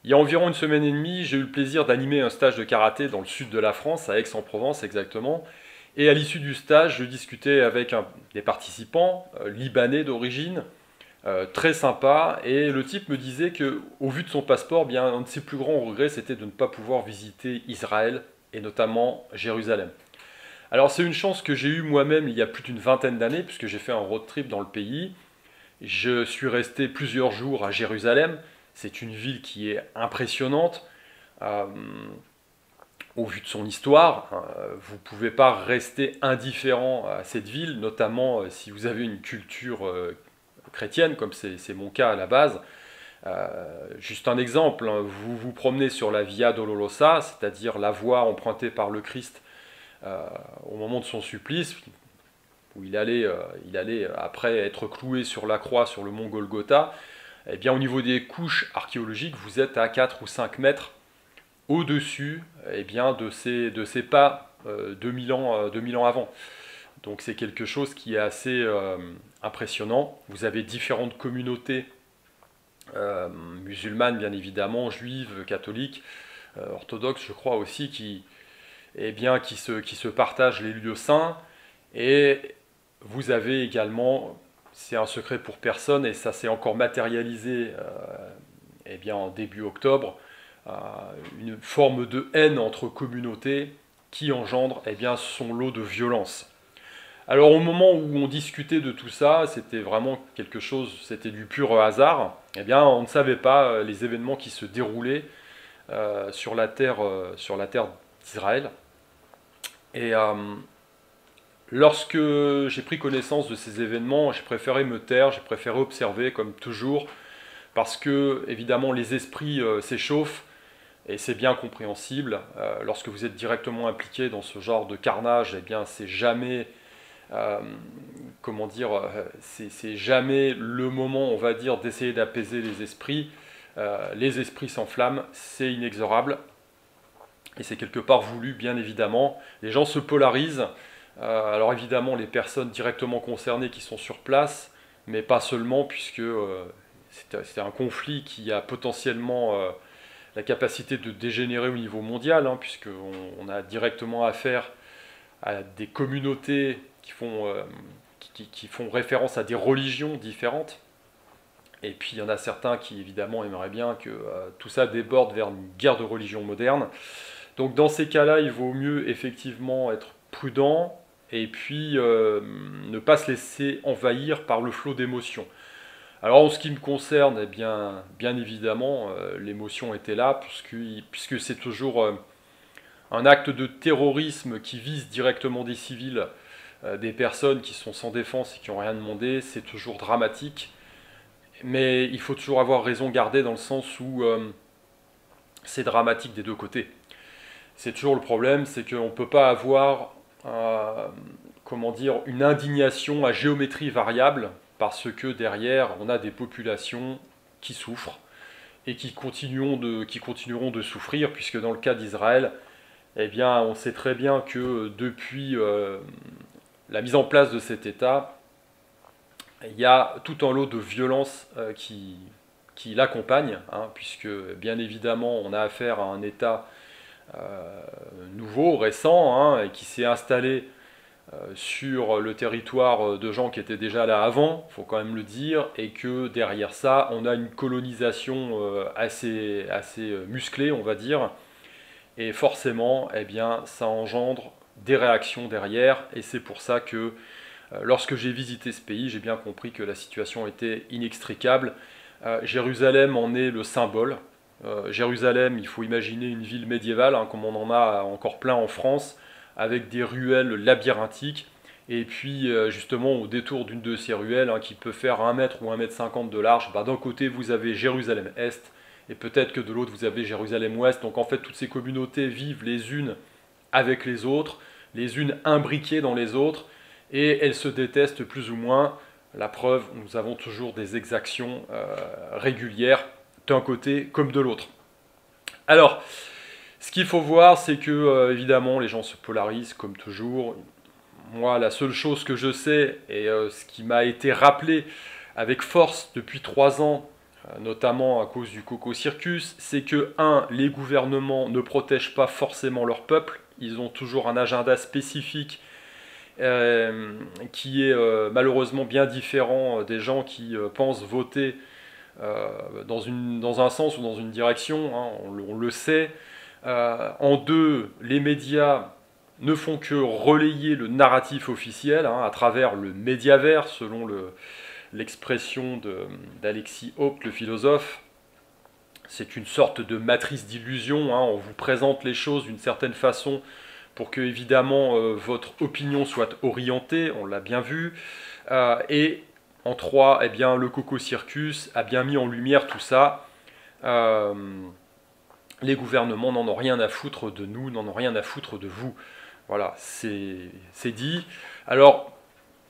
Il y a environ une semaine et demie, j'ai eu le plaisir d'animer un stage de karaté dans le sud de la France, à Aix-en-Provence exactement. Et à l'issue du stage, je discutais avec des participants libanais d'origine, très sympa. Et le type me disait que, au vu de son passeport, bien, un de ses plus grands regrets, c'était de ne pas pouvoir visiter Israël et notamment Jérusalem. Alors c'est une chance que j'ai eue moi-même il y a plus d'une vingtaine d'années, puisque j'ai fait un road trip dans le pays. Je suis resté plusieurs jours à Jérusalem. C'est une ville qui est impressionnante. Euh, Au vu de son histoire, vous ne pouvez pas rester indifférent à cette ville, notamment si vous avez une culture chrétienne, comme c'est mon cas à la base. Juste un exemple, hein, vous vous promenez sur la Via Dolorosa, c'est-à-dire la voie empruntée par le Christ euh, au moment de son supplice, où il allait après être cloué sur la croix sur le mont Golgotha. Eh bien, au niveau des couches archéologiques, vous êtes à 4 ou 5 mètres au-dessus eh bien, de ces pas 2000 ans avant. Donc c'est quelque chose qui est assez impressionnant. Vous avez différentes communautés musulmanes, bien évidemment, juives, catholiques, orthodoxes, je crois aussi, qui se partagent les lieux saints. Et vous avez également, c'est un secret pour personne, et ça s'est encore matérialisé eh bien, en début octobre, une forme de haine entre communautés qui engendre eh bien, son lot de violence. Alors au moment où on discutait de tout ça, c'était vraiment quelque chose, c'était du pur hasard. Eh bien, on ne savait pas les événements qui se déroulaient sur la terre d'Israël. Et lorsque j'ai pris connaissance de ces événements, j'ai préféré me taire, j'ai préféré observer comme toujours, parce que évidemment les esprits s'échauffent. Et c'est bien compréhensible. Lorsque vous êtes directement impliqué dans ce genre de carnage, eh bien, c'est jamais, euh, comment dire, c'est jamais le moment, on va dire, d'essayer d'apaiser les esprits. Les esprits s'enflamment, c'est inexorable. Et c'est quelque part voulu, bien évidemment. Les gens se polarisent. Alors évidemment, les personnes directement concernées qui sont sur place, mais pas seulement, puisque c'est un conflit qui a potentiellement la capacité de dégénérer au niveau mondial, hein, puisqu'on a directement affaire à des communautés qui font référence à des religions différentes. Et puis il y en a certains qui évidemment aimeraient bien que tout ça déborde vers une guerre de religion moderne. Donc dans ces cas-là, il vaut mieux effectivement être prudent et puis ne pas se laisser envahir par le flot d'émotions. Alors en ce qui me concerne, eh bien évidemment, l'émotion était là, puisque c'est toujours un acte de terrorisme qui vise directement des civils, des personnes qui sont sans défense et qui n'ont rien demandé, c'est toujours dramatique. Mais il faut toujours avoir raison gardée dans le sens où c'est dramatique des deux côtés. C'est toujours le problème, c'est qu'on ne peut pas avoir comment dire, une indignation à géométrie variable, parce que derrière, on a des populations qui souffrent et qui continueront de souffrir, puisque dans le cas d'Israël, eh bien, on sait très bien que depuis la mise en place de cet État, il y a tout un lot de violence qui l'accompagne, hein, puisque bien évidemment, on a affaire à un État nouveau, récent, hein, et qui s'est installé sur le territoire de gens qui étaient déjà là avant, il faut quand même le dire, et que derrière ça, on a une colonisation assez musclée, on va dire, et forcément, eh bien, ça engendre des réactions derrière, et c'est pour ça que lorsque j'ai visité ce pays, j'ai bien compris que la situation était inextricable. Jérusalem en est le symbole. Jérusalem, il faut imaginer une ville médiévale, hein, comme on en a encore plein en France, avec des ruelles labyrinthiques. Et puis, justement, au détour d'une de ces ruelles, hein, qui peut faire 1 mètre ou 1,50 m de large, bah, d'un côté, vous avez Jérusalem-Est, et peut-être que de l'autre, vous avez Jérusalem-Ouest. Donc, en fait, toutes ces communautés vivent les unes avec les unes imbriquées dans les autres, et elles se détestent plus ou moins. La preuve, nous avons toujours des exactions régulières, d'un côté comme de l'autre. Alors, ce qu'il faut voir, c'est que, évidemment, les gens se polarisent, comme toujours. Moi, la seule chose que je sais, et ce qui m'a été rappelé avec force depuis 3 ans notamment à cause du Coco Circus, c'est que, les gouvernements ne protègent pas forcément leur peuple, ils ont toujours un agenda spécifique qui est malheureusement bien différent des gens qui pensent voter dans un sens ou dans une direction, hein, on le sait. En deux, les médias ne font que relayer le narratif officiel hein, à travers le médiaverse, selon l'expression d'Alexis Haupt, le philosophe. C'est une sorte de matrice d'illusion, hein, on vous présente les choses d'une certaine façon pour que, évidemment, votre opinion soit orientée, on l'a bien vu. Et en trois, eh bien, le Coco Circus a bien mis en lumière tout ça. Les gouvernements n'en ont rien à foutre de nous, n'en ont rien à foutre de vous. Voilà, c'est dit. Alors,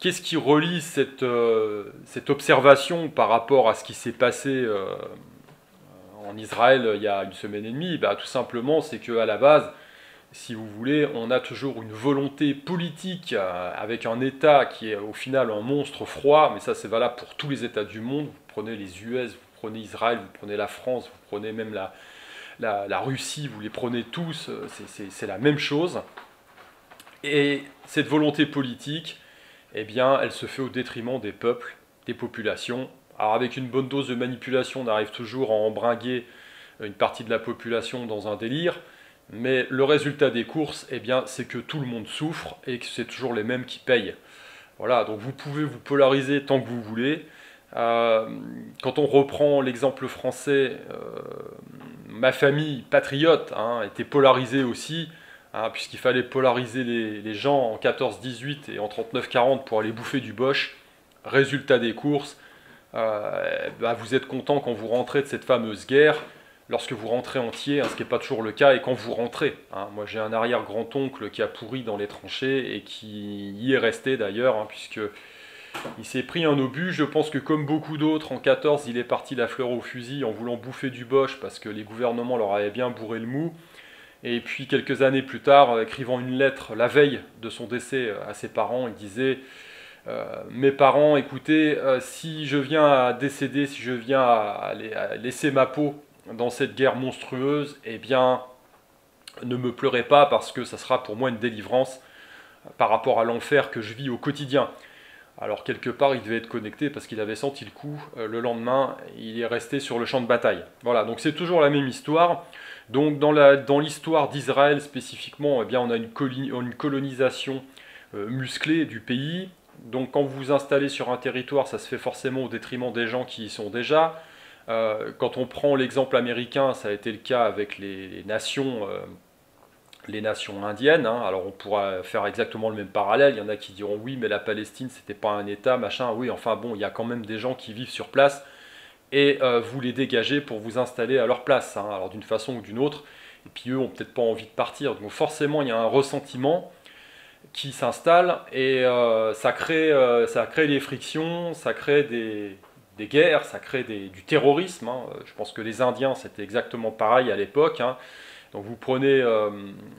qu'est-ce qui relie cette observation par rapport à ce qui s'est passé en Israël il y a une semaine et demie? Tout simplement, c'est qu'à la base, si vous voulez, on a toujours une volonté politique avec un État qui est au final un monstre froid, mais ça c'est valable pour tous les États du monde. Vous prenez les US, vous prenez Israël, vous prenez la France, vous prenez même la Russie, vous les prenez tous, c'est la même chose. Et cette volonté politique, eh bien, elle se fait au détriment des peuples, des populations. Alors avec une bonne dose de manipulation, on arrive toujours à embringuer une partie de la population dans un délire, mais le résultat des courses, eh bien, c'est que tout le monde souffre et que c'est toujours les mêmes qui payent. Voilà, donc vous pouvez vous polariser tant que vous voulez. Quand on reprend l'exemple français, ma famille patriote hein, était polarisée aussi, hein, puisqu'il fallait polariser les gens en 14-18 et en 39-40 pour aller bouffer du Bosch. Résultat des courses, vous êtes content quand vous rentrez de cette fameuse guerre, lorsque vous rentrez entier, hein, ce qui n'est pas toujours le cas, et quand vous rentrez. Hein. Moi j'ai un arrière-grand-oncle qui a pourri dans les tranchées et qui y est resté d'ailleurs, hein, puisque il s'est pris un obus. Je pense que comme beaucoup d'autres, en 14, il est parti la fleur au fusil en voulant bouffer du Bosch parce que les gouvernements leur avaient bien bourré le mou. Et puis quelques années plus tard, écrivant une lettre la veille de son décès à ses parents, il disait mes parents, écoutez, si je viens à décéder, si je viens à laisser ma peau dans cette guerre monstrueuse, eh bien, ne me pleurez pas parce que ça sera pour moi une délivrance par rapport à l'enfer que je vis au quotidien. Alors quelque part, il devait être connecté parce qu'il avait senti le coup. Le lendemain, il est resté sur le champ de bataille. Voilà, donc c'est toujours la même histoire. Donc dans l'histoire d'Israël spécifiquement, eh bien, on a une colonisation musclée du pays. Donc quand vous vous installez sur un territoire, ça se fait forcément au détriment des gens qui y sont déjà. Quand on prend l'exemple américain, ça a été le cas avec les nations indiennes. Hein. Alors on pourra faire exactement le même parallèle. Il y en a qui diront oui, mais la Palestine, c'était pas un État, machin. Oui, enfin bon, il y a quand même des gens qui vivent sur place et vous les dégagez pour vous installer à leur place, hein, alors d'une façon ou d'une autre. Et puis eux ont peut-être pas envie de partir. Donc forcément, il y a un ressentiment qui s'installe et ça crée des frictions, ça crée des guerres, ça crée du terrorisme. Hein. Je pense que les Indiens, c'était exactement pareil à l'époque. Hein. Donc vous prenez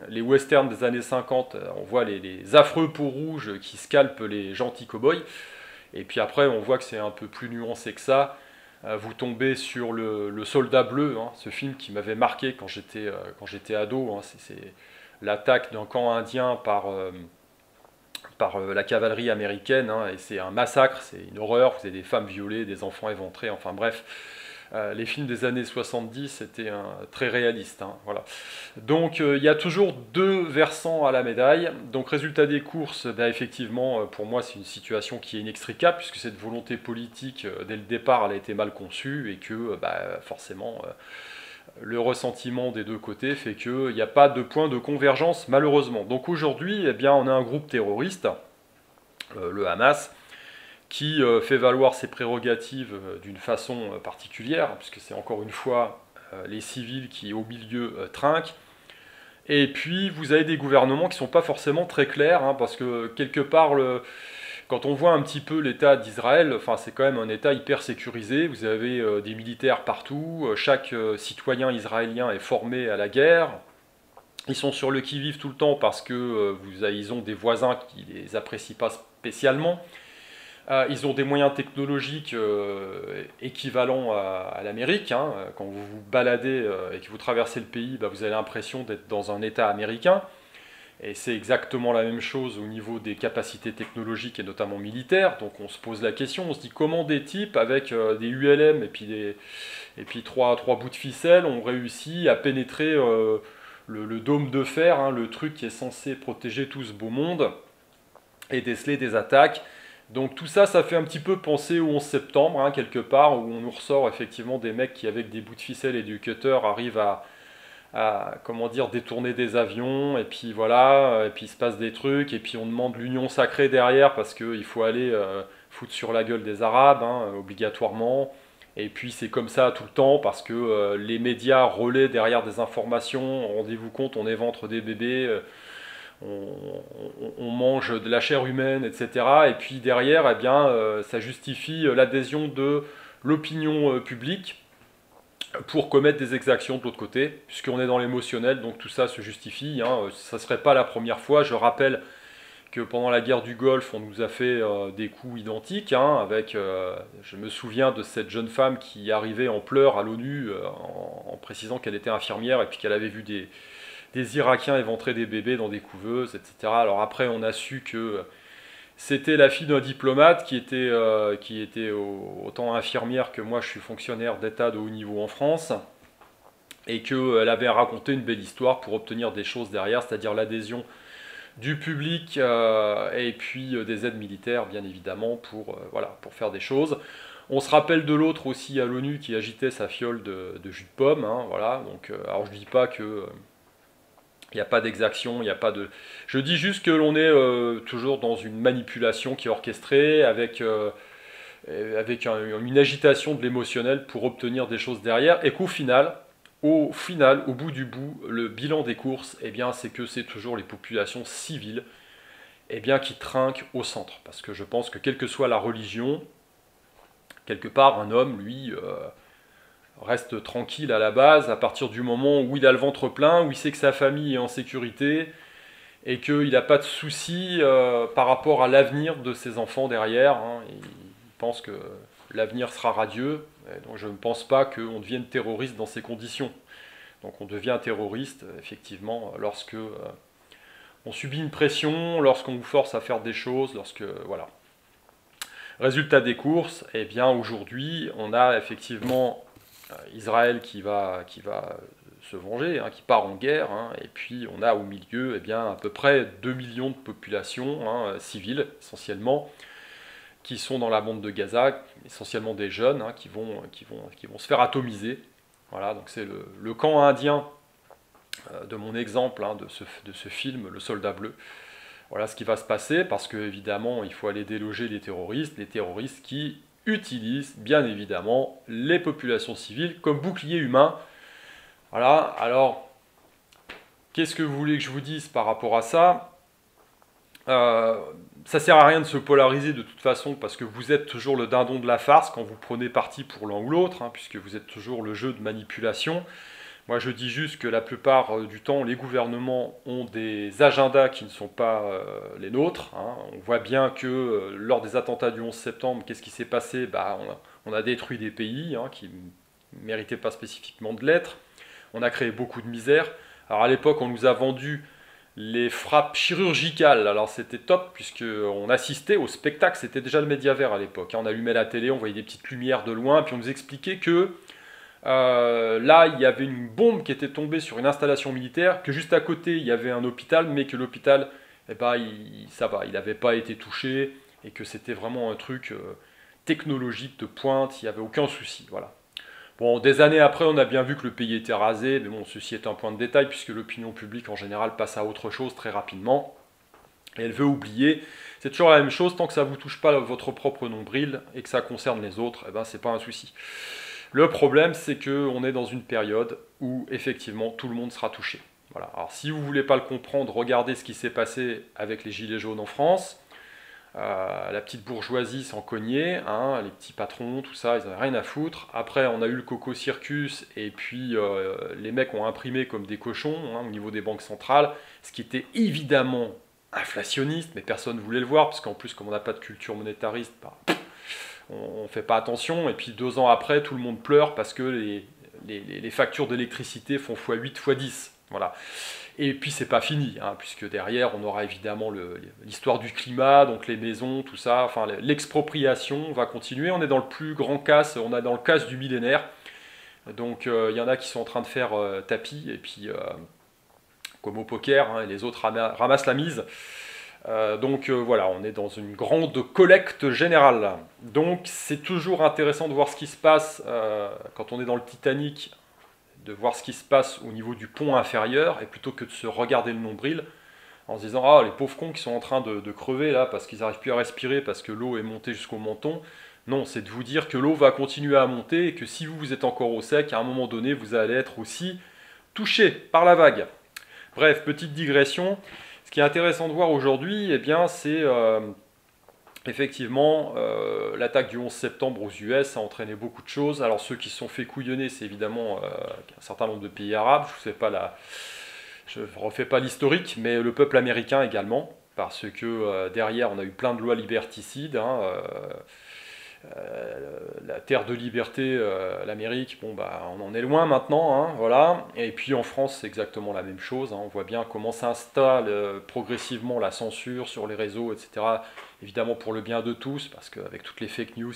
les westerns des années 50, on voit les affreux peaux rouges qui scalpent les gentils cow-boys. Et puis après, on voit que c'est un peu plus nuancé que ça. Vous tombez sur le Soldat Bleu, hein, ce film qui m'avait marqué quand j'étais ado. Hein. C'est l'attaque d'un camp indien par la cavalerie américaine, hein, et c'est un massacre, c'est une horreur, vous avez des femmes violées, des enfants éventrés, enfin bref. Les films des années 70 étaient très réalistes. Hein, voilà. Donc il y a toujours deux versants à la médaille. Donc résultat des courses, effectivement, pour moi c'est une situation qui est inextricable, puisque cette volonté politique, dès le départ, elle a été mal conçue, et que forcément... le ressentiment des deux côtés fait qu'il n'y a pas de point de convergence, malheureusement. Donc aujourd'hui, eh bien, on a un groupe terroriste, le Hamas, qui fait valoir ses prérogatives d'une façon particulière, puisque c'est encore une fois les civils qui, au milieu, trinquent. Et puis, vous avez des gouvernements qui ne sont pas forcément très clairs, hein, parce que quelque part... Quand on voit un petit peu l'état d'Israël, enfin, c'est quand même un état hyper sécurisé, vous avez des militaires partout, chaque citoyen israélien est formé à la guerre, ils sont sur le qui-vive tout le temps parce que ils ont des voisins qui ne les apprécient pas spécialement. Ils ont des moyens technologiques équivalents à l'Amérique. Hein. Quand vous vous baladez et que vous traversez le pays, bah, vous avez l'impression d'être dans un État américain. Et c'est exactement la même chose au niveau des capacités technologiques et notamment militaires. Donc on se pose la question, on se dit comment des types avec des ULM et puis trois bouts de ficelle ont réussi à pénétrer le dôme de fer, hein, le truc qui est censé protéger tout ce beau monde et déceler des attaques. Donc tout ça, ça fait un petit peu penser au 11 septembre, hein, quelque part, où on nous ressort effectivement des mecs qui, avec des bouts de ficelle et du cutter, arrivent à comment dire, détourner des avions, et puis voilà, et puis il se passe des trucs, et puis on demande l'union sacrée derrière, parce qu'il faut aller foutre sur la gueule des Arabes, hein, obligatoirement. Et puis c'est comme ça tout le temps, parce que les médias relaient derrière des informations, rendez-vous compte, on éventre des bébés, on mange de la chair humaine, etc. Et puis derrière, eh bien, ça justifie l'adhésion de l'opinion publique pour commettre des exactions de l'autre côté, puisqu'on est dans l'émotionnel, donc tout ça se justifie. Hein. Ça ne serait pas la première fois. Je rappelle que pendant la guerre du Golfe, on nous a fait des coups identiques, hein, avec, je me souviens de cette jeune femme qui arrivait en pleurs à l'ONU en précisant qu'elle était infirmière et puis qu'elle avait vu des Irakiens éventrer des bébés dans des couveuses, etc. Alors après, on a su que c'était la fille d'un diplomate qui était autant infirmière que moi, je suis fonctionnaire d'État de haut niveau en France, et qu'elle avait raconté une belle histoire pour obtenir des choses derrière, c'est-à-dire l'adhésion du public et puis des aides militaires, bien évidemment, voilà, pour faire des choses. On se rappelle de l'autre aussi à l'ONU qui agitait sa fiole de jus de pomme, hein, voilà. Donc, alors je dis pas que il n'y a pas d'exaction, il n'y a pas de... Je dis juste que l'on est toujours dans une manipulation qui est orchestrée, avec une agitation de l'émotionnel pour obtenir des choses derrière, et qu'au final, au bout du bout, le bilan des courses, eh bien, c'est que c'est toujours les populations civiles eh bien, qui trinquent au centre. Parce que je pense que quelle que soit la religion, quelque part, un homme, lui, reste tranquille à la base, à partir du moment où il a le ventre plein, où il sait que sa famille est en sécurité, et qu'il n'a pas de soucis par rapport à l'avenir de ses enfants derrière. Hein. Il pense que l'avenir sera radieux, donc je ne pense pas qu'on devienne terroriste dans ces conditions. Donc on devient terroriste, effectivement, lorsque on subit une pression, lorsqu'on vous force à faire des choses, voilà. Résultat des courses, eh bien aujourd'hui, on a effectivement Israël qui va se venger, hein, qui part en guerre, hein, et puis on a au milieu eh bien, à peu près 2 millions de populations hein, civiles, essentiellement, qui sont dans la bande de Gaza, essentiellement des jeunes, hein, qui vont se faire atomiser. Voilà, donc c'est le camp indien de mon exemple, hein, de ce film, Le Soldat Bleu. Voilà ce qui va se passer, parce qu'évidemment, il faut aller déloger les terroristes qui utilisent bien évidemment les populations civiles comme bouclier humain. Voilà, alors, qu'est-ce que vous voulez que je vous dise par rapport à ça ça sert à rien de se polariser de toute façon, parce que vous êtes toujours le dindon de la farce quand vous prenez parti pour l'un ou l'autre, hein, puisque vous êtes toujours le jeu de manipulation. Moi je dis juste que la plupart du temps, les gouvernements ont des agendas qui ne sont pas les nôtres. Hein. On voit bien que lors des attentats du 11 septembre, qu'est-ce qui s'est passé? On a détruit des pays hein, qui ne méritaient pas spécifiquement de l'être. On a créé beaucoup de misère. Alors à l'époque, on nous a vendu les frappes chirurgicales. Alors c'était top, puisqu'on assistait au spectacle. C'était déjà le Médiavert à l'époque. On allumait la télé, on voyait des petites lumières de loin, puis on nous expliquait que là, il y avait une bombe qui était tombée sur une installation militaire, que juste à côté, il y avait un hôpital, mais que l'hôpital, eh ben, ça va, il n'avait pas été touché, et que c'était vraiment un truc technologique de pointe, il n'y avait aucun souci. Voilà. Bon, des années après, on a bien vu que le pays était rasé, mais bon, ceci est un point de détail, puisque l'opinion publique, en général, passe à autre chose très rapidement, et elle veut oublier. C'est toujours la même chose, tant que ça ne vous touche pas votre propre nombril, et que ça concerne les autres, eh ben, c'est pas un souci. Le problème, c'est qu'on est dans une période où, effectivement, tout le monde sera touché. Voilà. Alors, si vous ne voulez pas le comprendre, regardez ce qui s'est passé avec les Gilets jaunes en France. La petite bourgeoisie s'en cognait, hein, les petits patrons, tout ça, ils n'avaient rien à foutre. Après, on a eu le Coco Circus, et puis les mecs ont imprimé comme des cochons hein, au niveau des banques centrales, ce qui était évidemment inflationniste, mais personne ne voulait le voir, parce qu'en plus, comme on n'a pas de culture monétariste, bah, on ne fait pas attention, et puis 2 ans après, tout le monde pleure parce que les factures d'électricité font x8, x10. Voilà. Et puis c'est pas fini, hein, puisque derrière on aura évidemment l'histoire du climat, donc les maisons, tout ça, enfin l'expropriation va continuer. On est dans le plus grand casse, on est dans le casse du millénaire. Donc il y en a qui sont en train de faire tapis, et puis comme au poker, hein, et les autres ramassent la mise. Donc voilà, on est dans une grande collecte générale. Donc c'est toujours intéressant de voir ce qui se passe quand on est dans le Titanic, de voir ce qui se passe au niveau du pont inférieur, et plutôt que de se regarder le nombril en se disant ah les pauvres cons qui sont en train de crever là parce qu'ils n'arrivent plus à respirer parce que l'eau est montée jusqu'au menton. Non, c'est de vous dire que l'eau va continuer à monter et que si vous êtes encore au sec, à un moment donné, vous allez être aussi touché par la vague. Bref, petite digression. Ce qui est intéressant de voir aujourd'hui, eh bien, c'est effectivement l'attaque du 11 septembre aux US a entraîné beaucoup de choses. Alors ceux qui se sont fait couillonner, c'est évidemment un certain nombre de pays arabes. Je ne refais pas l'historique, mais le peuple américain également, parce que derrière on a eu plein de lois liberticides. Hein, la terre de liberté, l'Amérique, bon bah on en est loin maintenant, hein, voilà. Et puis en France c'est exactement la même chose, hein. On voit bien comment s'installe progressivement la censure sur les réseaux, etc. Évidemment pour le bien de tous, parce qu'avec toutes les fake news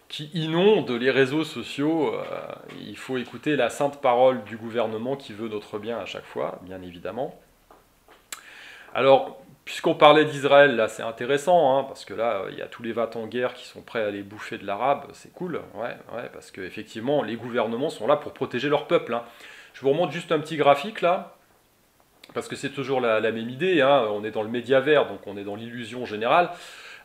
qui inondent les réseaux sociaux, il faut écouter la sainte parole du gouvernement qui veut notre bien à chaque fois, bien évidemment. Alors, puisqu'on parlait d'Israël, là c'est intéressant, hein, parce que là il y a tous les va-t-en-guerre qui sont prêts à aller bouffer de l'arabe, c'est cool, ouais, parce qu'effectivement les gouvernements sont là pour protéger leur peuple. Hein. Je vous remonte juste un petit graphique là, parce que c'est toujours la même idée, hein, on est dans le médiavers, donc on est dans l'illusion générale.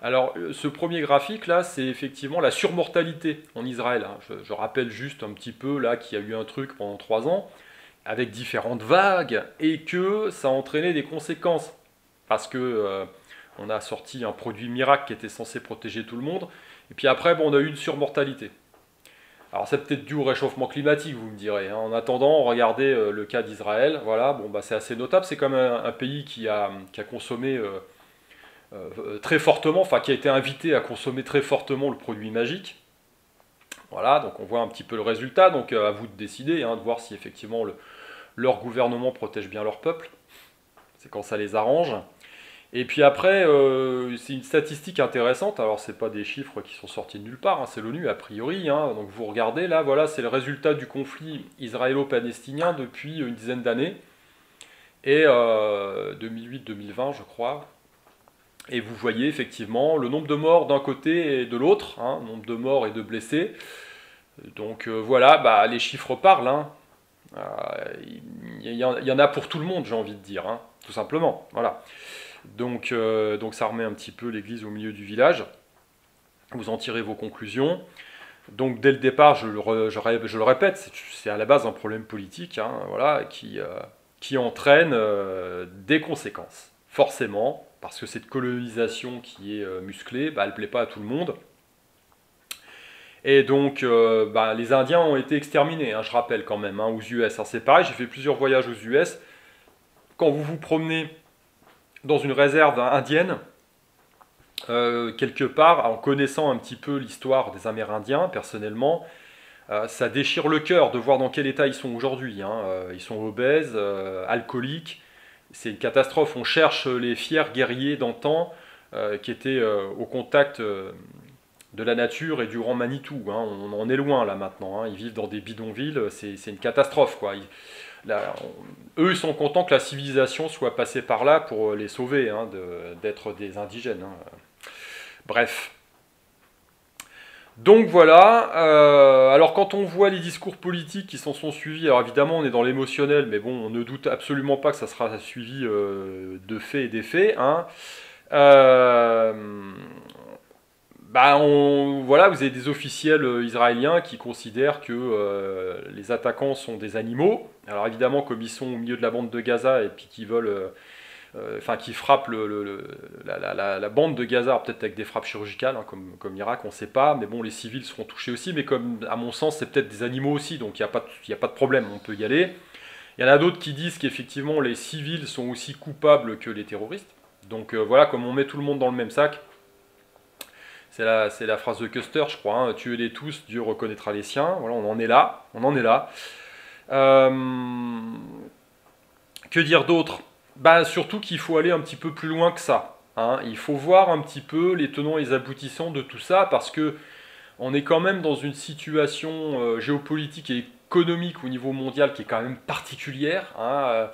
Alors ce premier graphique là, c'est effectivement la surmortalité en Israël. Hein. Je rappelle juste un petit peu là qu'il y a eu un truc pendant 3 ans, avec différentes vagues, et que ça a entraîné des conséquences. Parce que on a sorti un produit miracle qui était censé protéger tout le monde, et puis après bon, on a eu une surmortalité. Alors c'est peut-être dû au réchauffement climatique, vous me direz. Hein. En attendant, regardez le cas d'Israël, voilà, bon bah c'est assez notable, c'est comme un pays qui a consommé très fortement, enfin qui a été invité à consommer très fortement le produit magique. Voilà, donc on voit un petit peu le résultat, donc à vous de décider, hein, de voir si effectivement leur gouvernement protège bien leur peuple. C'est quand ça les arrange. Et puis après, c'est une statistique intéressante, alors c'est pas des chiffres qui sont sortis de nulle part, hein, c'est l'ONU a priori, hein, donc vous regardez là, voilà, c'est le résultat du conflit israélo-palestinien depuis une dizaine d'années, et 2008-2020 je crois, et vous voyez effectivement le nombre de morts d'un côté et de l'autre, hein, nombre de morts et de blessés, donc voilà, bah, les chiffres parlent, hein. Il y en a pour tout le monde, j'ai envie de dire, hein, tout simplement, voilà. Donc ça remet un petit peu l'église au milieu du village. Vous en tirez vos conclusions. Donc dès le départ, je le répète, c'est à la base un problème politique, hein, voilà, qui entraîne des conséquences. Forcément, parce que cette colonisation qui est musclée, bah, elle ne plaît pas à tout le monde. Et donc bah, les Indiens ont été exterminés, hein, je rappelle quand même, hein, aux US. Alors c'est pareil, j'ai fait plusieurs voyages aux US. Quand vous vous promenez dans une réserve indienne, quelque part, en connaissant un petit peu l'histoire des Amérindiens, personnellement, ça déchire le cœur de voir dans quel état ils sont aujourd'hui. Hein. Ils sont obèses, alcooliques, c'est une catastrophe. On cherche les fiers guerriers d'antan qui étaient au contact de la nature et du grand Manitou. Hein. On en est loin là maintenant. Hein. Ils vivent dans des bidonvilles, c'est une catastrophe, quoi. Eux, ils sont contents que la civilisation soit passée par là pour les sauver, hein, d'être des indigènes. Hein. Bref. Donc voilà. Alors quand on voit les discours politiques qui s'en sont suivis, alors évidemment on est dans l'émotionnel, mais bon, on ne doute absolument pas que ça sera suivi de faits et d'effets. Hein. Voilà, vous avez des officiels israéliens qui considèrent que les attaquants sont des animaux. Alors évidemment, comme ils sont au milieu de la bande de Gaza et puis qu'ils veulent, qui frappent la bande de Gaza, peut-être avec des frappes chirurgicales, hein, comme l'Irak, on ne sait pas. Mais bon, les civils seront touchés aussi. Mais comme, à mon sens, c'est peut-être des animaux aussi, donc il n'y a pas de problème, on peut y aller. Il y en a d'autres qui disent qu'effectivement les civils sont aussi coupables que les terroristes. Donc voilà, comme on met tout le monde dans le même sac, c'est la phrase de Custer, je crois, hein, tuez-les tous, Dieu reconnaîtra les siens. Voilà, on en est là, on en est là. Que dire d'autre? Bah, surtout qu'il faut aller un petit peu plus loin que ça. Hein. Il faut voir un petit peu les tenants et les aboutissants de tout ça, parce que on est quand même dans une situation géopolitique et économique au niveau mondial qui est quand même particulière. Hein.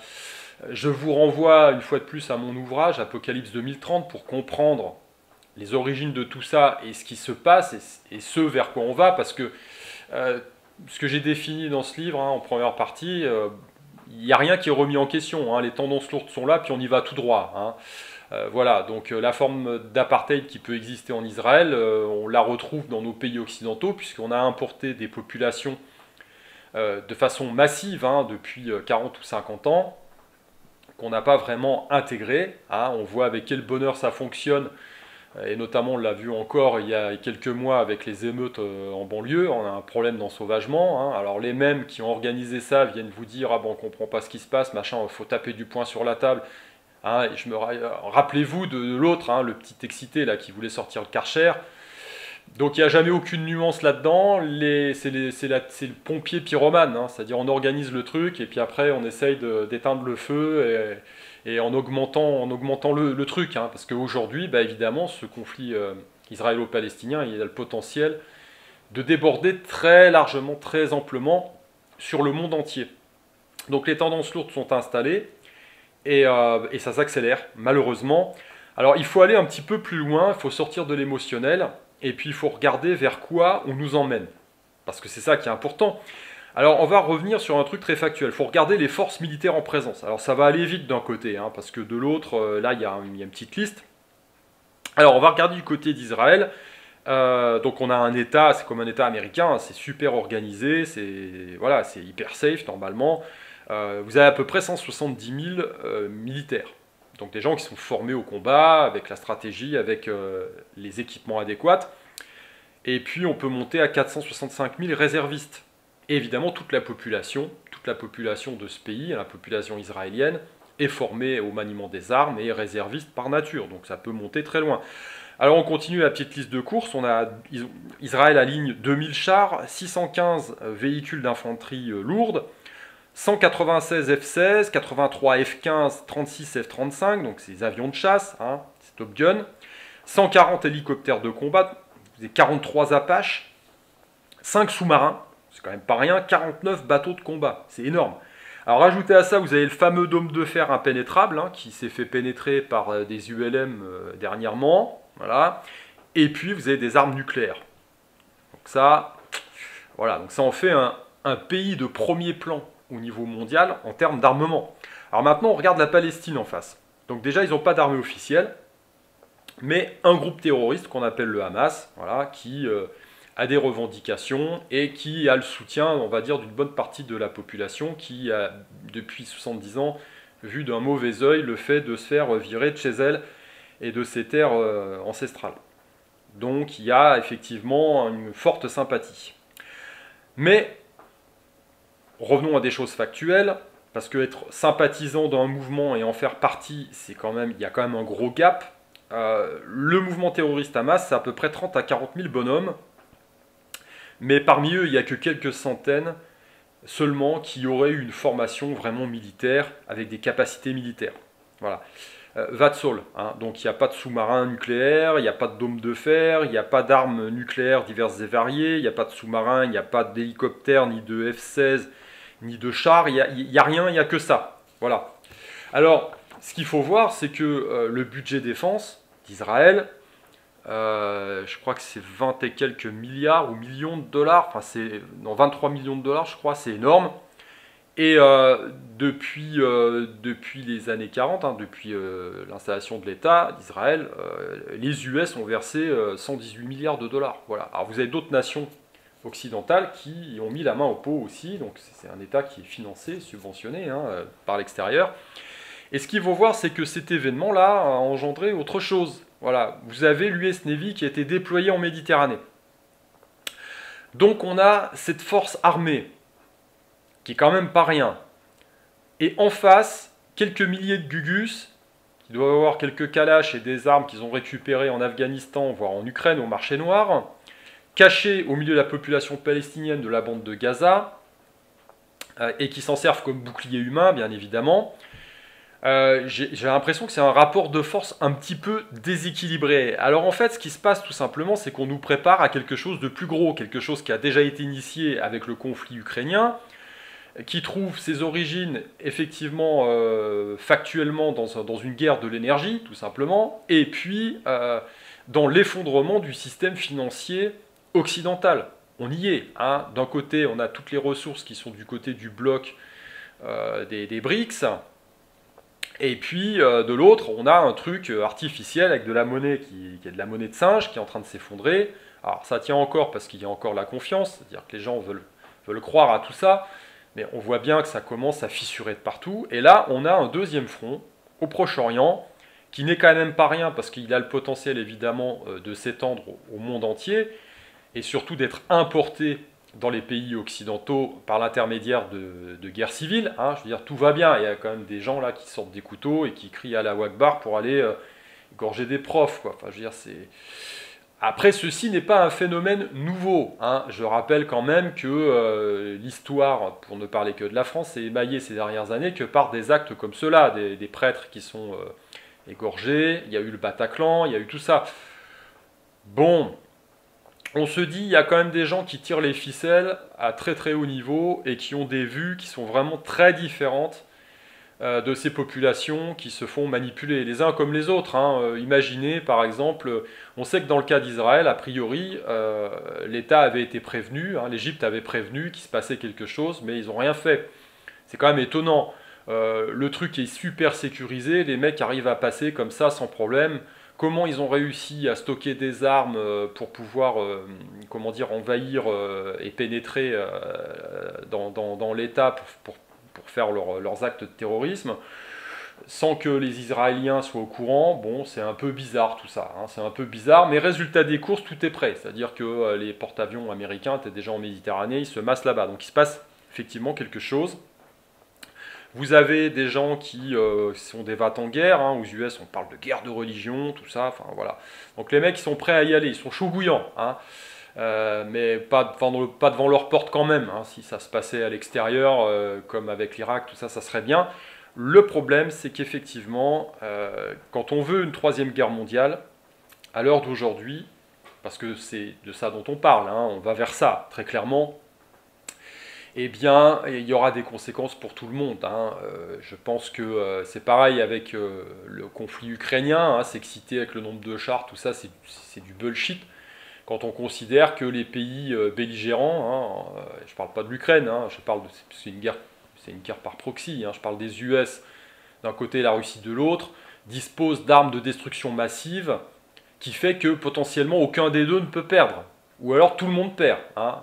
Je vous renvoie une fois de plus à mon ouvrage Apocalypse 2030 pour comprendre les origines de tout ça et ce qui se passe et ce vers quoi on va, parce que ce que j'ai défini dans ce livre, hein, en première partie, il n'y a rien qui est remis en question. Hein. Les tendances lourdes sont là, puis on y va tout droit. Hein. Voilà, donc la forme d'apartheid qui peut exister en Israël, on la retrouve dans nos pays occidentaux, puisqu'on a importé des populations de façon massive hein, depuis 40 ou 50 ans, qu'on n'a pas vraiment intégré. Hein. On voit avec quel bonheur ça fonctionne, et notamment on l'a vu encore il y a quelques mois avec les émeutes en banlieue. On a un problème d'ensauvagement. Hein. Alors les mêmes qui ont organisé ça viennent vous dire « Ah bon, on ne comprend pas ce qui se passe, machin, il faut taper du poing sur la table ». Hein, rappelez-vous de l'autre, hein, le petit excité là qui voulait sortir le Karcher. Donc il n'y a jamais aucune nuance là-dedans. C'est le pompier pyromane, hein, c'est-à-dire on organise le truc et puis après on essaye d'éteindre le feu et en augmentant le truc. Hein, parce qu'aujourd'hui, bah, évidemment, ce conflit israélo-palestinien, il a le potentiel de déborder très largement, très amplement sur le monde entier. Donc les tendances lourdes sont installées. Et ça s'accélère, malheureusement. Alors il faut aller un petit peu plus loin, il faut sortir de l'émotionnel, et puis il faut regarder vers quoi on nous emmène. Parce que c'est ça qui est important. Alors on va revenir sur un truc très factuel, il faut regarder les forces militaires en présence. Alors ça va aller vite d'un côté, hein, parce que de l'autre, là il y a une petite liste. Alors on va regarder du côté d'Israël. Donc on a un État, c'est comme un État américain, hein, c'est super organisé, c'est hyper safe normalement. Vous avez à peu près 170 000 militaires. Donc des gens qui sont formés au combat, avec la stratégie, avec les équipements adéquats. Et puis on peut monter à 465 000 réservistes. Et évidemment, toute la population de ce pays, la population israélienne, est formée au maniement des armes et est réserviste par nature. Donc ça peut monter très loin. Alors on continue la petite liste de courses. Israël aligne 2000 chars, 615 véhicules d'infanterie lourde, 196 F-16, 83 F-15, 36 F-35, donc c'est des avions de chasse, hein, c'est Top Gun, 140 hélicoptères de combat, 43 Apaches, 5 sous-marins, c'est quand même pas rien, 49 bateaux de combat, c'est énorme. Alors ajoutez à ça, vous avez le fameux dôme de fer impénétrable, hein, qui s'est fait pénétrer par des ULM dernièrement, voilà. Et puis vous avez des armes nucléaires. Donc ça, voilà, donc ça en fait un pays de premier plan au niveau mondial en termes d'armement. Alors maintenant, on regarde la Palestine en face. Donc déjà, ils n'ont pas d'armée officielle, mais un groupe terroriste qu'on appelle le Hamas, voilà, qui a des revendications et qui a le soutien, on va dire, d'une bonne partie de la population qui a, depuis 70 ans, vu d'un mauvais œil le fait de se faire virer de chez elle et de ses terres ancestrales. Donc il y a effectivement une forte sympathie. Mais revenons à des choses factuelles, parce que être sympathisant d'un mouvement et en faire partie, il y a quand même un gros gap. Le mouvement terroriste Hamas, c'est à peu près 30 à 40 000 bonhommes, mais parmi eux, il n'y a que quelques centaines seulement qui auraient eu une formation vraiment militaire, avec des capacités militaires. Voilà. Vatsol, hein, donc il n'y a pas de sous-marin nucléaire, il n'y a pas de dôme de fer, il n'y a pas d'armes nucléaires diverses et variées, il n'y a pas de sous-marin, il n'y a pas d'hélicoptère, ni de F-16, ni de chars, il n'y a rien, il n'y a que ça. Voilà. Alors, ce qu'il faut voir, c'est que le budget défense d'Israël, je crois que c'est 20 et quelques milliards ou millions de dollars, enfin c'est 23 millions de dollars, je crois, c'est énorme. Et depuis les années 40, hein, depuis l'installation de l'État d'Israël, les US ont versé 118 milliards de dollars. Voilà. Alors vous avez d'autres nations occidentales qui ont mis la main au pot aussi, donc c'est un État qui est financé, subventionné hein, par l'extérieur. Et ce qu'il faut voir, c'est que cet événement-là a engendré autre chose. Voilà. Vous avez l'US Navy qui a été déployé en Méditerranée. Donc on a cette force armée, qui est quand même pas rien. Et en face, quelques milliers de Gugus, qui doivent avoir quelques Kalash et des armes qu'ils ont récupérées en Afghanistan, voire en Ukraine, au marché noir, cachés au milieu de la population palestinienne de la bande de Gaza, et qui s'en servent comme bouclier humain, bien évidemment. J'ai l'impression que c'est un rapport de force un petit peu déséquilibré. Alors en fait, ce qui se passe tout simplement, c'est qu'on nous prépare à quelque chose de plus gros, quelque chose qui a déjà été initié avec le conflit ukrainien, qui trouve ses origines effectivement factuellement dans une guerre de l'énergie, tout simplement, et puis dans l'effondrement du système financier occidental. On y est. Hein. D'un côté, on a toutes les ressources qui sont du côté du bloc des BRICS, et puis de l'autre, on a un truc artificiel avec de la monnaie qui est de la monnaie de singe qui est en train de s'effondrer. Alors ça tient encore parce qu'il y a encore la confiance, c'est-à-dire que les gens veulent croire à tout ça, mais on voit bien que ça commence à fissurer de partout. Et là, on a un deuxième front au Proche-Orient qui n'est quand même pas rien parce qu'il a le potentiel évidemment de s'étendre au monde entier et surtout d'être importé dans les pays occidentaux par l'intermédiaire de guerres civiles. Hein. Je veux dire, tout va bien. Il y a quand même des gens là qui sortent des couteaux et qui crient à la Akbar pour aller égorger des profs. Quoi. Enfin, je veux dire, c'est... Après, ceci n'est pas un phénomène nouveau. Hein. Je rappelle quand même que l'histoire, pour ne parler que de la France, est émaillée ces dernières années que par des actes comme ceux-là, des prêtres qui sont égorgés, il y a eu le Bataclan, il y a eu tout ça. Bon, on se dit, il y a quand même des gens qui tirent les ficelles à très très haut niveau et qui ont des vues qui sont vraiment très différentes de ces populations qui se font manipuler, les uns comme les autres. Hein. Imaginez par exemple, on sait que dans le cas d'Israël, a priori, l'État avait été prévenu, hein, l'Égypte avait prévenu qu'il se passait quelque chose, mais ils n'ont rien fait. C'est quand même étonnant. Le truc est super sécurisé, les mecs arrivent à passer comme ça sans problème. Comment ils ont réussi à stocker des armes pour pouvoir comment dire, envahir et pénétrer dans l'État pour faire leurs actes de terrorisme sans que les Israéliens soient au courant. Bon, c'est un peu bizarre tout ça, hein, c'est un peu bizarre, mais résultat des courses, tout est prêt. C'est-à-dire que les porte-avions américains étaient déjà en Méditerranée, ils se massent là-bas. Donc il se passe effectivement quelque chose. Vous avez des gens qui sont des vats en guerre, hein, aux US on parle de guerre de religion, tout ça, enfin voilà. Donc les mecs ils sont prêts à y aller, ils sont chauds bouillants, hein, mais pas devant leur porte quand même. Hein. Si ça se passait à l'extérieur, comme avec l'Irak, tout ça, ça serait bien. Le problème c'est qu'effectivement, quand on veut une troisième guerre mondiale, à l'heure d'aujourd'hui, parce que c'est de ça dont on parle, hein, on va vers ça, très clairement, eh bien, il y aura des conséquences pour tout le monde. Hein. Je pense que c'est pareil avec le conflit ukrainien, hein, s'exciter avec le nombre de chars, tout ça, c'est du bullshit. Quand on considère que les pays belligérants, hein, je ne parle pas de l'Ukraine, hein, c'est une guerre par proxy, hein, je parle des US d'un côté et la Russie de l'autre, disposent d'armes de destruction massive, qui fait que potentiellement aucun des deux ne peut perdre. Ou alors tout le monde perd. Hein.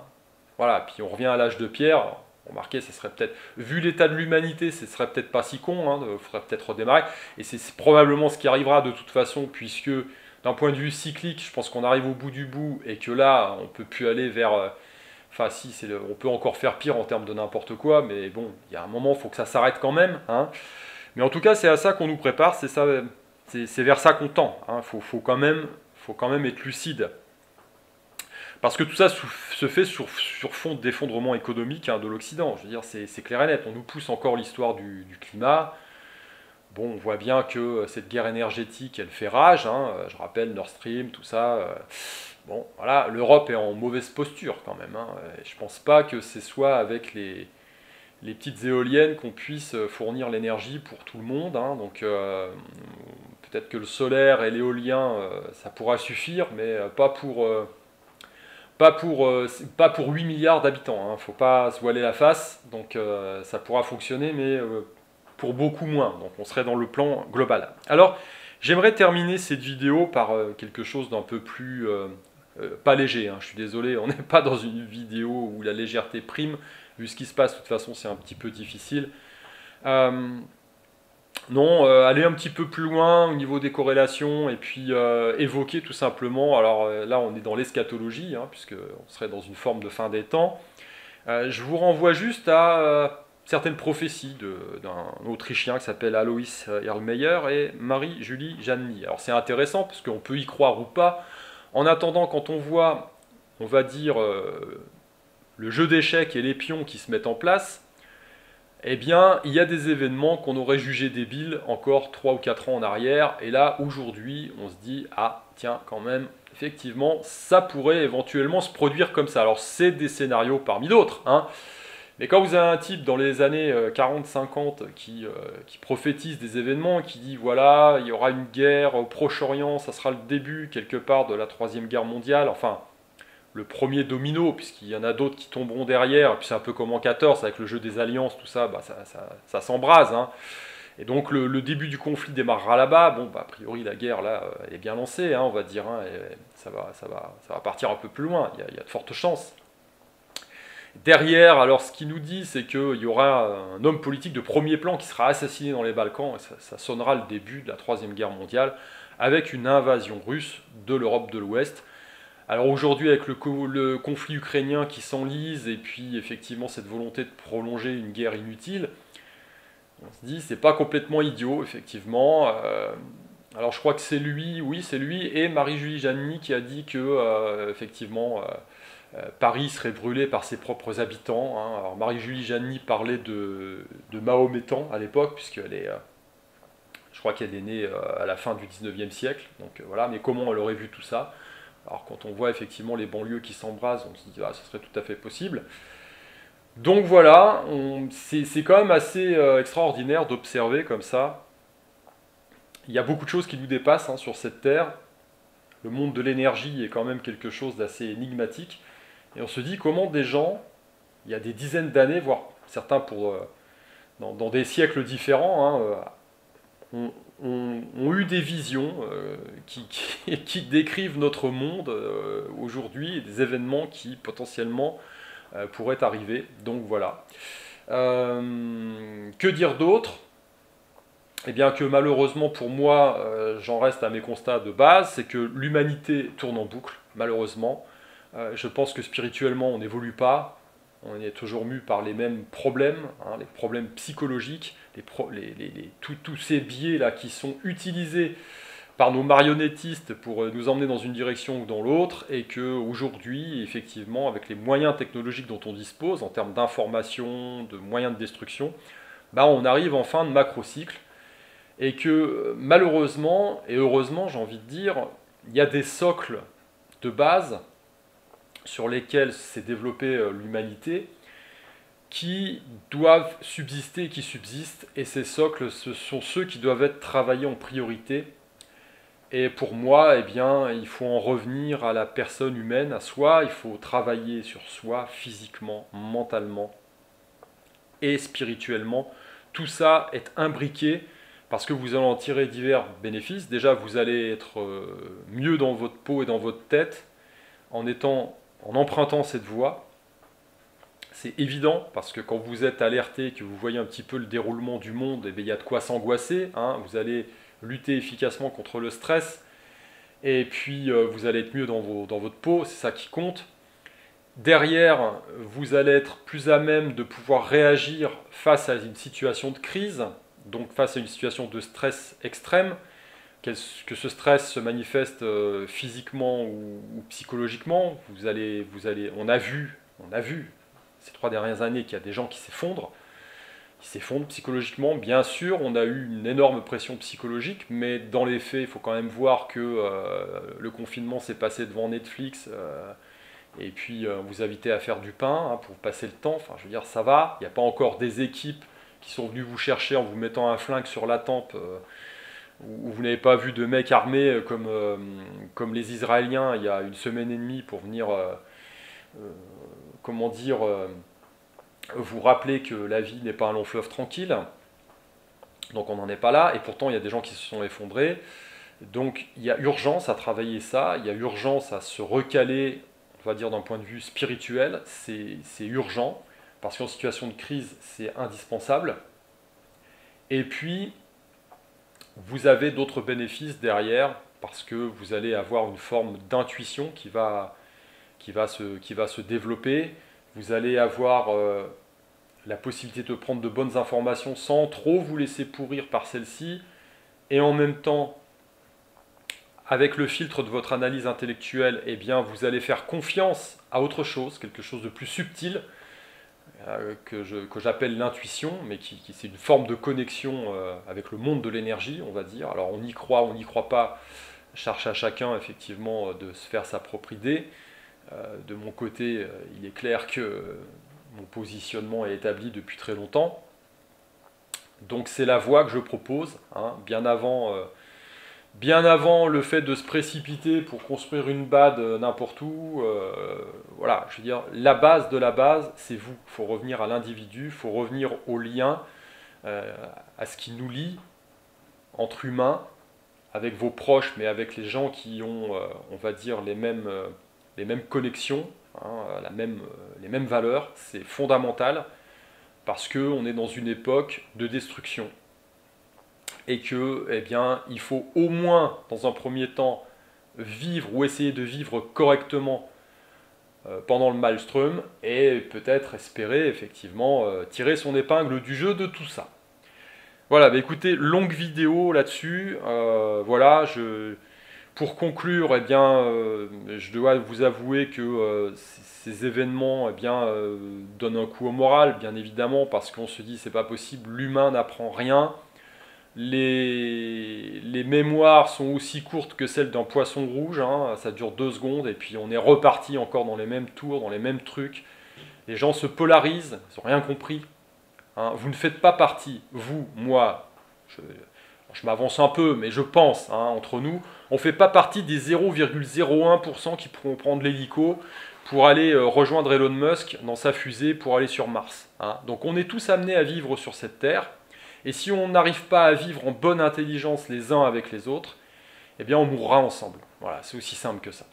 Voilà, puis on revient à l'âge de pierre. Remarquez, ça serait peut-être, vu l'état de l'humanité, ce serait peut-être pas si con, hein, faudrait peut-être redémarrer. Et c'est probablement ce qui arrivera de toute façon, puisque d'un point de vue cyclique, je pense qu'on arrive au bout du bout et que là, on peut plus aller vers. Enfin, si, on peut encore faire pire en termes de n'importe quoi, mais bon, il y a un moment, il faut que ça s'arrête quand même. Hein. Mais en tout cas, c'est à ça qu'on nous prépare, c'est vers ça qu'on tend. Hein. Faut quand même être lucide. Parce que tout ça se fait sur fond d'effondrement économique, hein, de l'Occident. Je veux dire, c'est clair et net. On nous pousse encore l'histoire du climat. Bon, on voit bien que cette guerre énergétique, elle fait rage. Hein. Je rappelle Nord Stream, tout ça. Bon, voilà, l'Europe est en mauvaise posture quand même. Hein. Je pense pas que ce soit avec les petites éoliennes qu'on puisse fournir l'énergie pour tout le monde. Hein. Donc peut-être que le solaire et l'éolien, ça pourra suffire, mais pas pour 8 milliards d'habitants, il ne faut pas se voiler la face, donc ça pourra fonctionner, mais pour beaucoup moins, donc on serait dans le plan global. Alors, j'aimerais terminer cette vidéo par quelque chose d'un peu plus, pas léger, hein, je suis désolé, on n'est pas dans une vidéo où la légèreté prime, vu ce qui se passe, de toute façon c'est un petit peu difficile. Non, aller un petit peu plus loin au niveau des corrélations et puis évoquer tout simplement, alors là on est dans l'eschatologie, hein, puisqu'on serait dans une forme de fin des temps. Je vous renvoie juste à certaines prophéties d'un Autrichien qui s'appelle Alois Erlmeyer et Marie-Julie Janny. Alors c'est intéressant parce qu'on peut y croire ou pas. En attendant, quand on voit, on va dire, le jeu d'échecs et les pions qui se mettent en place, eh bien, il y a des événements qu'on aurait jugés débiles encore 3 ou 4 ans en arrière, et là, aujourd'hui, on se dit, ah, tiens, quand même, effectivement, ça pourrait éventuellement se produire comme ça. Alors, c'est des scénarios parmi d'autres, hein, mais quand vous avez un type dans les années 40-50 qui prophétise des événements, qui dit, voilà, il y aura une guerre au Proche-Orient, ça sera le début, quelque part, de la Troisième Guerre mondiale, enfin, le premier domino, puisqu'il y en a d'autres qui tomberont derrière, et puis c'est un peu comme en 14, avec le jeu des alliances, tout ça, bah, ça s'embrase, hein. Et donc le début du conflit démarrera là-bas, bon, bah, a priori la guerre là, elle est bien lancée, hein, on va dire, hein, et ça va partir un peu plus loin, il y a de fortes chances. Derrière, alors ce qu'il nous dit, c'est qu'il y aura un homme politique de premier plan qui sera assassiné dans les Balkans, et ça sonnera le début de la Troisième Guerre mondiale, avec une invasion russe de l'Europe de l'Ouest. Alors aujourd'hui, avec le conflit ukrainien qui s'enlise, et puis effectivement cette volonté de prolonger une guerre inutile, on se dit c'est pas complètement idiot, effectivement. Alors je crois que c'est lui, oui c'est lui, et Marie-Julie Janny qui a dit que effectivement Paris serait brûlé par ses propres habitants, hein. Alors Marie-Julie Janny parlait de Mahométan à l'époque, puisqu'elle est, je crois qu'elle est née à la fin du 19e siècle, donc voilà, mais comment elle aurait vu tout ça? Alors quand on voit effectivement les banlieues qui s'embrasent, on se dit ah, ce serait tout à fait possible. Donc voilà, c'est quand même assez extraordinaire d'observer comme ça. Il y a beaucoup de choses qui nous dépassent, hein, sur cette Terre. Le monde de l'énergie est quand même quelque chose d'assez énigmatique. Et on se dit comment des gens, il y a des dizaines d'années, voire certains dans des siècles différents, hein, ont eu des visions qui décrivent notre monde aujourd'hui et des événements qui potentiellement pourraient arriver. Donc voilà. Que dire d'autre? Eh bien que malheureusement pour moi, j'en reste à mes constats de base, c'est que l'humanité tourne en boucle, malheureusement. Je pense que spirituellement on n'évolue pas. On est toujours mu par les mêmes problèmes, hein, les problèmes psychologiques, tous ces biais là qui sont utilisés par nos marionnettistes pour nous emmener dans une direction ou dans l'autre, et que aujourd'hui, effectivement, avec les moyens technologiques dont on dispose, en termes d'information, de moyens de destruction, bah, on arrive en fin de macrocycle, et que malheureusement, et heureusement j'ai envie de dire, il y a des socles de base sur lesquels s'est développée l'humanité, qui doivent subsister, qui subsistent, et ces socles, ce sont ceux qui doivent être travaillés en priorité. Et pour moi, eh bien, il faut en revenir à la personne humaine, à soi, il faut travailler sur soi, physiquement, mentalement et spirituellement. Tout ça est imbriqué, parce que vous allez en tirer divers bénéfices. Déjà, vous allez être mieux dans votre peau et dans votre tête, en empruntant cette voie. C'est évident, parce que quand vous êtes alerté, que vous voyez un petit peu le déroulement du monde, eh bien, il y a de quoi s'angoisser, hein. Vous allez lutter efficacement contre le stress, et puis vous allez être mieux dans votre peau, c'est ça qui compte. Derrière, vous allez être plus à même de pouvoir réagir face à une situation de crise, donc face à une situation de stress extrême, que ce stress se manifeste physiquement ou psychologiquement. On a vu ces 3 dernières années qu'il y a des gens qui s'effondrent psychologiquement. Bien sûr, on a eu une énorme pression psychologique, mais dans les faits, il faut quand même voir que le confinement s'est passé devant Netflix, et puis vous invitez à faire du pain, hein, pour passer le temps. Enfin, je veux dire, ça va. Il n'y a pas encore des équipes qui sont venues vous chercher en vous mettant un flingue sur la tempe, où vous n'avez pas vu de mecs armés comme les Israéliens il y a une semaine et demie pour venir, comment dire, vous rappeler que la vie n'est pas un long fleuve tranquille. Donc on n'en est pas là, et pourtant il y a des gens qui se sont effondrés. Donc il y a urgence à travailler ça, il y a urgence à se recaler, on va dire d'un point de vue spirituel, c'est urgent, parce qu'en situation de crise c'est indispensable. Et puis vous avez d'autres bénéfices derrière, parce que vous allez avoir une forme d'intuition qui va se développer. Vous allez avoir la possibilité de prendre de bonnes informations sans trop vous laisser pourrir par celles-ci, et en même temps, avec le filtre de votre analyse intellectuelle, eh bien, vous allez faire confiance à autre chose, quelque chose de plus subtil, que j'appelle l'intuition, mais qui c'est une forme de connexion avec le monde de l'énergie, on va dire. Alors on y croit pas, charge à chacun effectivement de se faire sa propre idée. De mon côté, il est clair que mon positionnement est établi depuis très longtemps. Donc c'est la voie que je propose, hein, bien avant le fait de se précipiter pour construire une BAD n'importe où. Voilà, je veux dire, la base de la base, c'est vous. Il faut revenir à l'individu, il faut revenir au lien, à ce qui nous lie entre humains, avec vos proches, mais avec les gens qui ont, on va dire, les mêmes connexions, hein, les mêmes valeurs. C'est fondamental parce qu'on est dans une époque de destruction. Et que, eh bien, il faut au moins, dans un premier temps, vivre ou essayer de vivre correctement pendant le maelstrom, et peut-être espérer, effectivement, tirer son épingle du jeu de tout ça. Voilà, bah écoutez, longue vidéo là-dessus. Voilà, pour conclure, eh bien, je dois vous avouer que ces événements eh bien, donnent un coup au moral, bien évidemment, parce qu'on se dit c'est pas possible, l'humain n'apprend rien. Les mémoires sont aussi courtes que celles d'un poisson rouge, hein, ça dure 2 secondes et puis on est reparti encore dans les mêmes tours, dans les mêmes trucs. Les gens se polarisent, ils n'ont rien compris. Hein. Vous ne faites pas partie, vous, moi, je m'avance un peu, mais je pense, hein, entre nous, on ne fait pas partie des 0,01% qui pourront prendre l'hélico pour aller rejoindre Elon Musk dans sa fusée pour aller sur Mars. Hein. Donc on est tous amenés à vivre sur cette Terre. Et si on n'arrive pas à vivre en bonne intelligence les uns avec les autres, eh bien on mourra ensemble. Voilà, c'est aussi simple que ça.